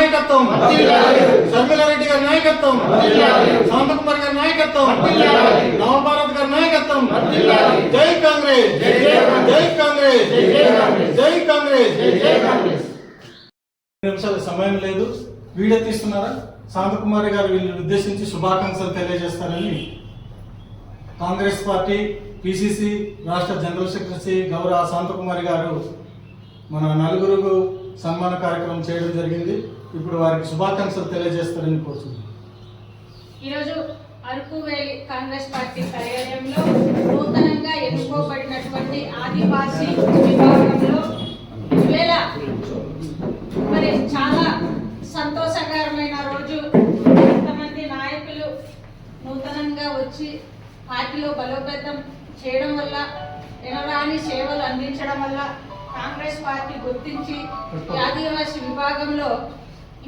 నాయకత్వం, శర్మిల రెడ్డి గారి నాయకత్వం, శాంతకుమారి గారి నాయకత్వం, నవభారత్ గారి నాయకత్వం. జై కాంగ్రెస్, జై కాంగ్రెస్, జై కాంగ్రెస్. నిమిషాల సమయం లేదు. వీడియో తీస్తున్నారా? శాంతకుమారి గారు వీళ్ళని ఉద్దేశించి శుభాకాంక్షలు తెలియజేస్తారని కాంగ్రెస్ పార్టీ పిసిసి రాష్ట్ర జనరల్ సెక్రటరీ గౌరవ శాంతకుమారి గారు మన నలుగురు సన్మాన కార్యక్రమం చేయడం జరిగింది. ఇప్పుడు వారికి శుభాకాంక్షలు తెలియజేస్తారని కోరుతున్నాను. ఈరోజు అరకువేలి కాంగ్రెస్ పార్టీ కార్యాలయంలో నూతనంగా ఎన్నుకోబడినటువంటి ఆదివాసీ విభాగంలో ఈవేళ మరి చాలా సంతోషకరమైన రోజు. కొంతమంది నాయకులు నూతనంగా వచ్చి పార్టీలో బలోపేతం చేయడం వల్ల, ఎనరాని సేవలు అందించడం వల్ల కాంగ్రెస్ పార్టీ గుర్తించి ఆదివాసీ విభాగంలో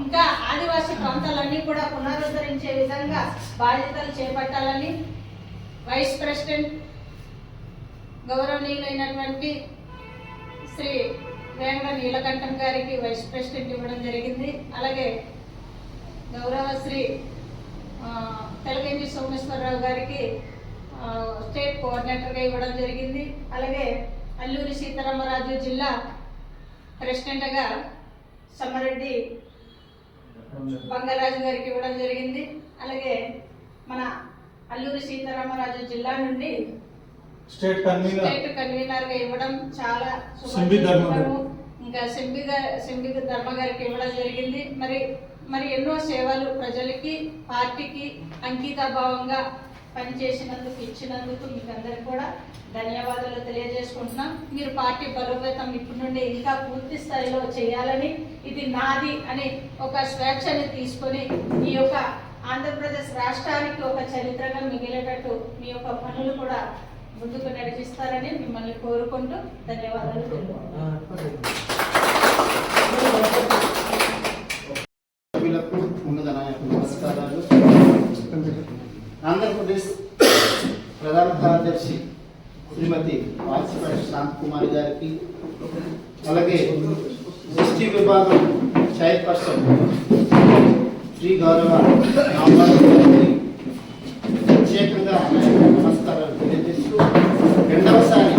ఇంకా ఆదివాసీ ప్రాంతాలన్నీ కూడా పునరుద్ధరించే విధంగా బాధ్యతలు చేపట్టాలని వైస్ ప్రెసిడెంట్ గౌరవనీయులైనటువంటి శ్రీ వేంగ నీలకంఠం గారికి వైస్ ప్రెసిడెంట్ ఇవ్వడం జరిగింది. అలాగే గౌరవ శ్రీ తెలగంజి సోమేశ్వరరావు గారికి స్టేట్ కోఆర్డినేటర్గా ఇవ్వడం జరిగింది. అలాగే అల్లూరి సీతారామరాజు జిల్లా ప్రెసిడెంట్గా సమ్మారెడ్డి బంగారాజు గారికి ఇవ్వడం జరిగింది. అలాగే మన అల్లూరి సీతారామరాజు జిల్లా నుండి స్టేట్ కన్వీనర్గా ఇవ్వడం చాలా శుభము. ఇంకా సింబి ధర్మ గారికి ఇవ్వడం జరిగింది. మరి ఎన్నో సేవలు ప్రజలకి పార్టీకి అంకితభావంగా పనిచేసినందుకు ఇచ్చినందుకు మీకు అందరికి కూడా ధన్యవాదాలు తెలియజేసుకుంటున్నాం. మీరు పార్టీ బలోపేతం ఇప్పటి నుండి ఇంకా పూర్తి స్థాయిలో చేయాలని, ఇది నాది అని ఒక స్వేచ్ఛని తీసుకొని ఈ యొక్క ఆంధ్రప్రదేశ్ రాష్ట్రానికి ఒక చరిత్రగా మిగిలేటట్టు మీ యొక్క పనులు కూడా ముందుకు నడిపిస్తారని మిమ్మల్ని కోరుకుంటూ ధన్యవాదాలు నమస్కారాలు. ఆంధ్రప్రదేశ్ ప్రధాన కార్యదర్శి శ్రీమతి వాసిపల్లి శాంతకుమారి గారికి, అలాగే ఎస్టీ విభాగం చైర్పర్సన్ శ్రీ గౌరవ గారికి ప్రత్యేకంగా నమస్కారాలు తెలియజేస్తూ, రెండవసారి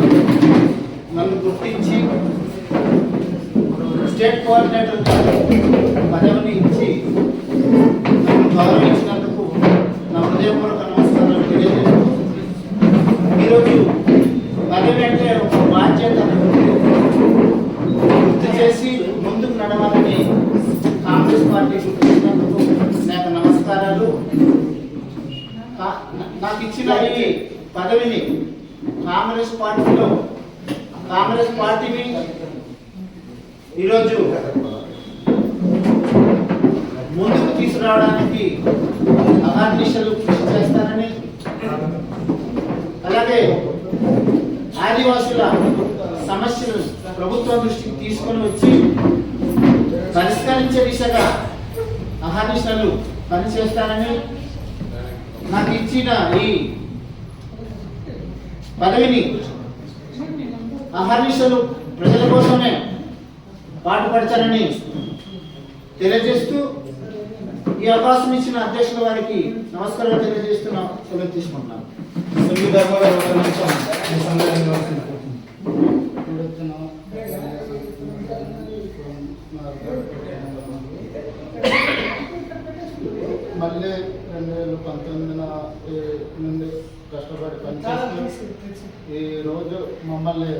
నన్ను గుర్తించి స్టేట్ కోఆర్డినేటర్ పదవిని ఇచ్చి నన్ను గౌరవించినందుకు నా హృదయపూర్వక నమస్కారాలు తెలియజేస్తూ, ఈరోజు పదవి అంటే ఒక బాధ్యత గుర్తు చేసి ముందుకు నడవాలని కాంగ్రెస్ పార్టీ గుర్తించినందుకు నాకు నమస్కారాలు. నాకు ఇచ్చిన ఈ పదవిని కాంగ్రెస్ పార్టీని ఈరోజు ముందుకు తీసుకురావడానికి అహర్నిశలు కృషి చేస్తానని, అలాగే ఆదివాసుల సమస్యలు ప్రభుత్వం దృష్టికి తీసుకొని వచ్చి పరిష్కరించే దిశగా అహర్నిశలు పనిచేస్తానని, నాకు ఇచ్చిన ఈ పదవిని అహర్నిశలు ప్రజల కోసమే పాటుపడతానని తెలియజేస్తూ, ఈ అవకాశం ఇచ్చిన అధ్యక్షుల వారికి నమస్కారాలు తెలియజేస్తున్నాం. సెలవు తీసుకుంటున్నాను. మళ్ళీ 2019 నుండి కష్టపడి పనిచేస్తూ ఈరోజు మమ్మల్ని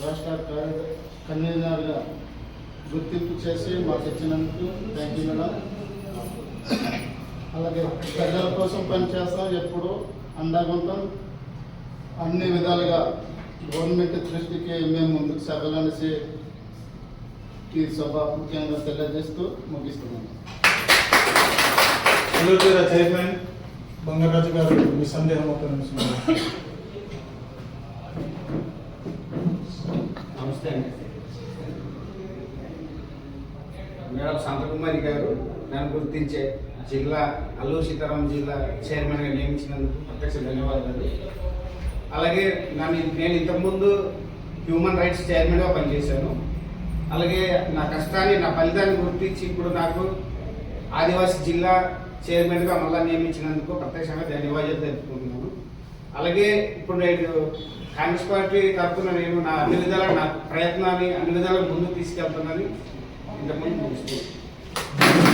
రాష్ట్ర కన్వీనర్గా గుర్తింపు చేసి మాకు ఇచ్చినందుకు థ్యాంక్ యూ మేడం. అలాగే ప్రజల కోసం పనిచేస్తాం, ఎప్పుడు అండగా ఉంటాం. అన్ని విధాలుగా గవర్నమెంట్ దృష్టికి మేము ముందుకు సాగాలనేసి ఈ సభ ముఖ్యంగా తెలియజేస్తూ ముగిస్తున్నాం. చైర్మన్ బంగారాజు గారు మీ సందేహం ఒక నిమిషం. నమస్తే అండి. మేడం శాంతకుమారి గారు నన్ను గుర్తించే జిల్లా అల్లూరు సీతారాం జిల్లా చైర్మన్గా నియమించినందుకు ప్రత్యక్ష ధన్యవాదాలు. అలాగే నేను ఇంతకుముందు హ్యూమన్ రైట్స్ చైర్మన్గా పనిచేశాను. అలాగే నా కష్టాన్ని నా ఫలితాన్ని గుర్తించి ఇప్పుడు నాకు ఆదివాసీ జిల్లా చైర్మన్గా మళ్ళీ నియమించినందుకు ప్రత్యక్షంగా ధన్యవాదాలు తెలుపుకుంటున్నాను. అలాగే ఇప్పుడు నేను కాంగ్రెస్ పార్టీ తరఫున నేను నా అన్ని విధాల నా ప్రయత్నాన్ని అన్ని విధాలుగా ముందుకు తీసుకెళ్తున్నానని ఇంతకుముందు ముగిస్తున్నాను.